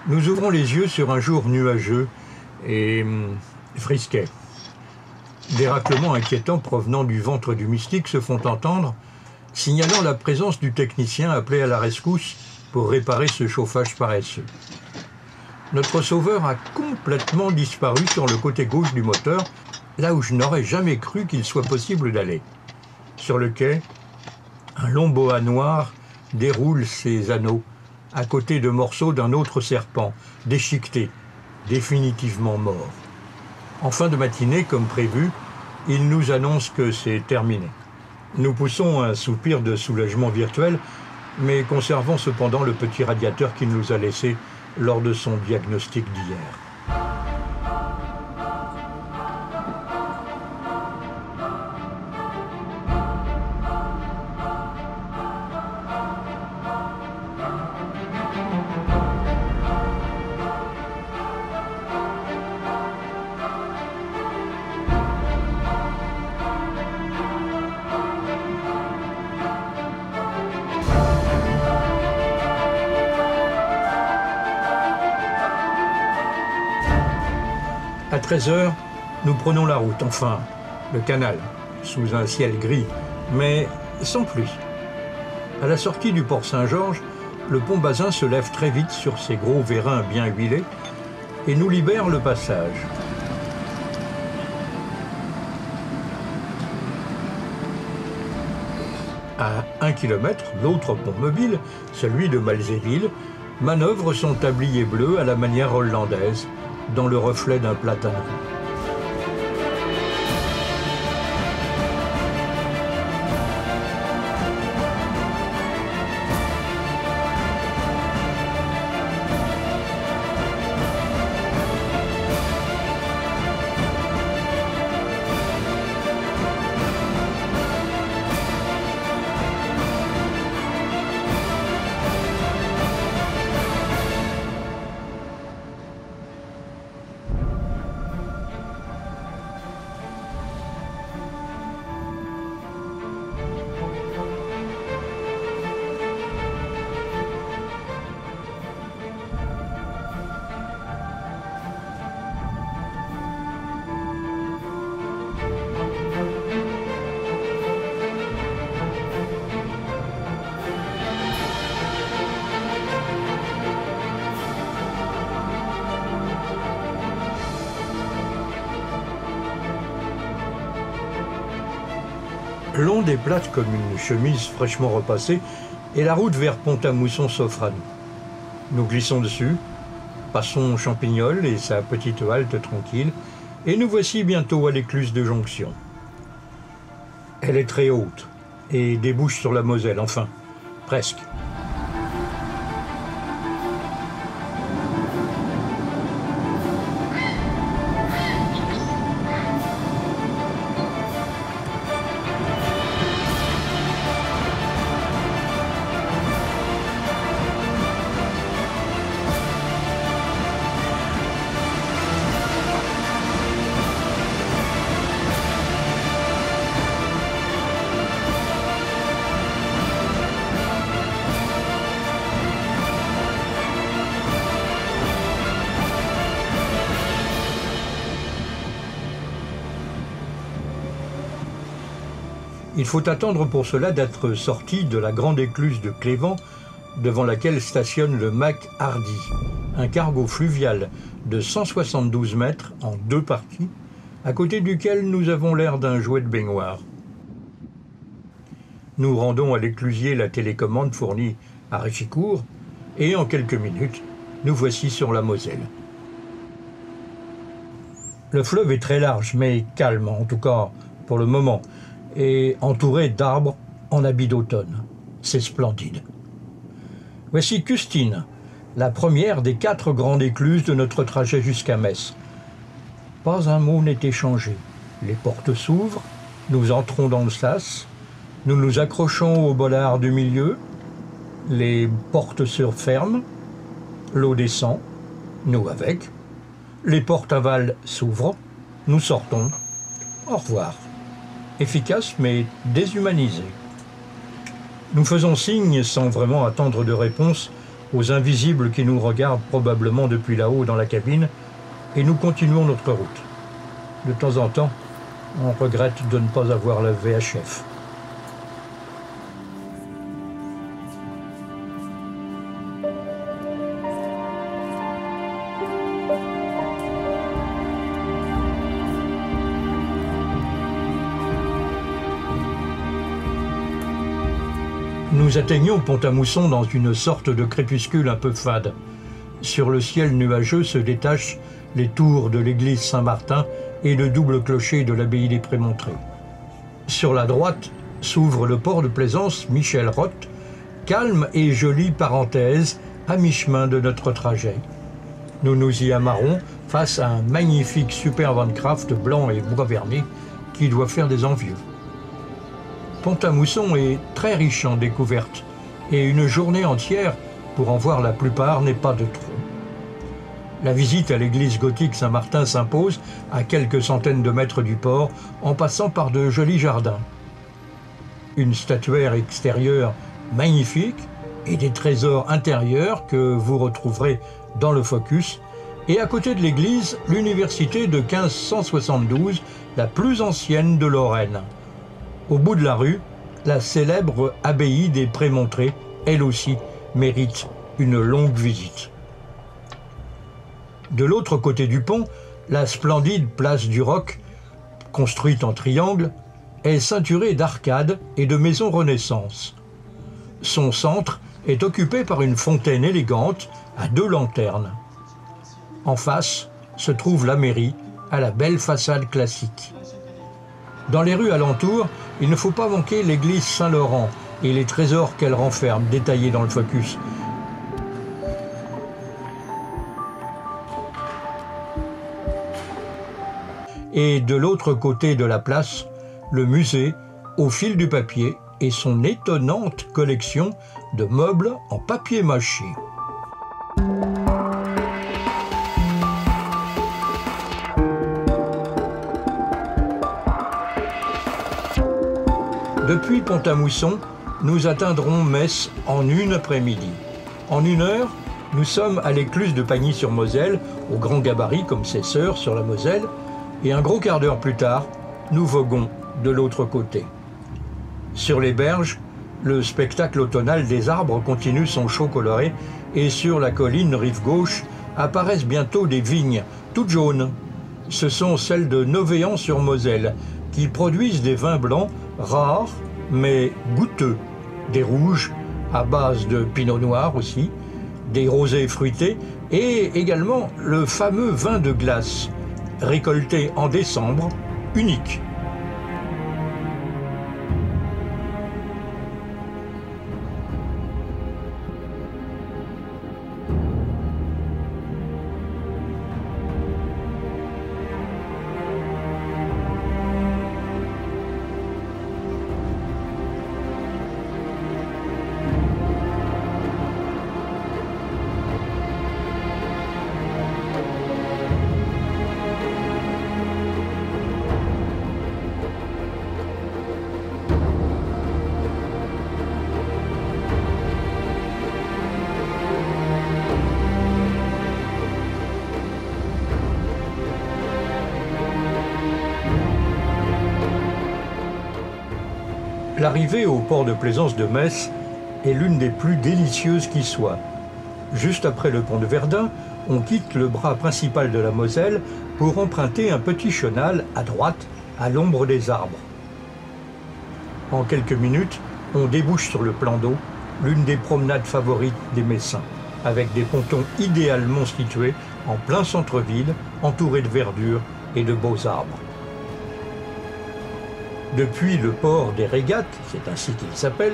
Nous ouvrons les yeux sur un jour nuageux et frisquet. Des raclements inquiétants provenant du ventre du mystique se font entendre, signalant la présence du technicien appelé à la rescousse pour réparer ce chauffage paresseux. Notre sauveur a complètement disparu sur le côté gauche du moteur, là où je n'aurais jamais cru qu'il soit possible d'aller. Sur le quai, un long boa noir déroule ses anneaux, à côté de morceaux d'un autre serpent, déchiqueté, définitivement mort. En fin de matinée, comme prévu, il nous annonce que c'est terminé. Nous poussons un soupir de soulagement virtuel, mais conservons cependant le petit radiateur qu'il nous a laissé lors de son diagnostic d'hier. À 13h, nous prenons la route, enfin, le canal, sous un ciel gris, mais sans pluie. À la sortie du port Saint-Georges, le pont Bazin se lève très vite sur ses gros vérins bien huilés et nous libère le passage. À 1 km, l'autre pont mobile, celui de Malzéville, manœuvre son tablier bleu à la manière hollandaise, dans le reflet d'un platane roux. L'onde est plate comme une chemise fraîchement repassée et la route vers Pont-à-Mousson s'offre à nous. Nous glissons dessus, passons Champignol et sa petite halte tranquille et nous voici bientôt à l'écluse de Jonction. Elle est très haute et débouche sur la Moselle, enfin, presque. Il faut attendre pour cela d'être sorti de la grande écluse de Clévent, devant laquelle stationne le Mac Hardy, un cargo fluvial de 172 mètres en 2 parties, à côté duquel nous avons l'air d'un jouet de baignoire. Nous rendons à l'éclusier la télécommande fournie à Réchicourt, et en quelques minutes, nous voici sur la Moselle. Le fleuve est très large, mais calme, en tout cas pour le moment, et entouré d'arbres en habit d'automne. C'est splendide. Voici Custine, la première des 4 grandes écluses de notre trajet jusqu'à Metz. Pas un mot n'est échangé. Les portes s'ouvrent, nous entrons dans le sas, nous nous accrochons au bollard du milieu, les portes se ferment, l'eau descend, nous avec, les portes aval s'ouvrent, nous sortons. Au revoir. Efficace mais déshumanisé. Nous faisons signe, sans vraiment attendre de réponse, aux invisibles qui nous regardent probablement depuis là-haut dans la cabine, et nous continuons notre route. De temps en temps, on regrette de ne pas avoir la VHF. Nous atteignons Pont-à-Mousson dans une sorte de crépuscule un peu fade. Sur le ciel nuageux se détachent les tours de l'église Saint-Martin et le double clocher de l'abbaye des Prémontrés. Sur la droite s'ouvre le port de plaisance Michel Roth, calme et jolie parenthèse à mi-chemin de notre trajet. Nous nous y amarrons face à un magnifique Super Van Craft blanc et bois verni qui doit faire des envieux. Pont-à-Mousson est très riche en découvertes et une journée entière pour en voir la plupart n'est pas de trop. La visite à l'église gothique Saint-Martin s'impose à quelques centaines de mètres du port en passant par de jolis jardins. Une statuaire extérieure magnifique et des trésors intérieurs que vous retrouverez dans le focus, et à côté de l'église, l'université de 1572, la plus ancienne de Lorraine. Au bout de la rue, la célèbre abbaye des Prémontrés, elle aussi, mérite une longue visite. De l'autre côté du pont, la splendide place du Roc, construite en triangle, est ceinturée d'arcades et de maisons Renaissance. Son centre est occupé par une fontaine élégante à 2 lanternes. En face se trouve la mairie à la belle façade classique. Dans les rues alentours, il ne faut pas manquer l'église Saint-Laurent et les trésors qu'elle renferme, détaillés dans le focus. Et de l'autre côté de la place, le musée au fil du papier et son étonnante collection de meubles en papier mâché. Depuis Pont-à-Mousson, nous atteindrons Metz en une après-midi. En 1 heure, nous sommes à l'écluse de Pagny-sur-Moselle, au grand gabarit comme ses sœurs sur la Moselle, et un gros quart d'heure plus tard, nous voguons de l'autre côté. Sur les berges, le spectacle automnal des arbres continue son show coloré, et sur la colline rive gauche apparaissent bientôt des vignes, toutes jaunes. Ce sont celles de Novéan-sur-Moselle, qui produisent des vins blancs rares mais goûteux, des rouges à base de pinot noir aussi, des rosés fruités et également le fameux vin de glace, récolté en décembre, unique. L'arrivée au port de plaisance de Metz est l'une des plus délicieuses qui soit. Juste après le pont de Verdun, on quitte le bras principal de la Moselle pour emprunter un petit chenal à droite, à l'ombre des arbres. En quelques minutes, on débouche sur le plan d'eau, l'une des promenades favorites des Messins, avec des pontons idéalement situés en plein centre-ville, entourés de verdure et de beaux arbres. Depuis le port des Régates, c'est ainsi qu'il s'appelle,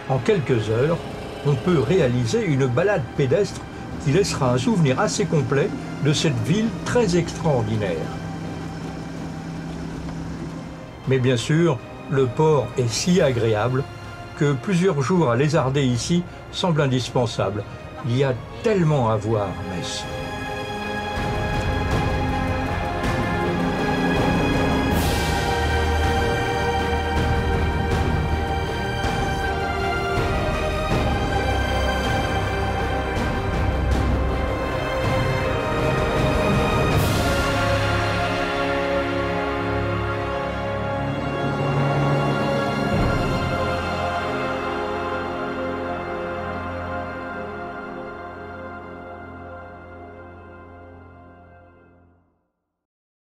en quelques heures, on peut réaliser une balade pédestre qui laissera un souvenir assez complet de cette ville très extraordinaire. Mais bien sûr, le port est si agréable que plusieurs jours à lézarder ici semblent indispensables. Il y a tellement à voir à Metz.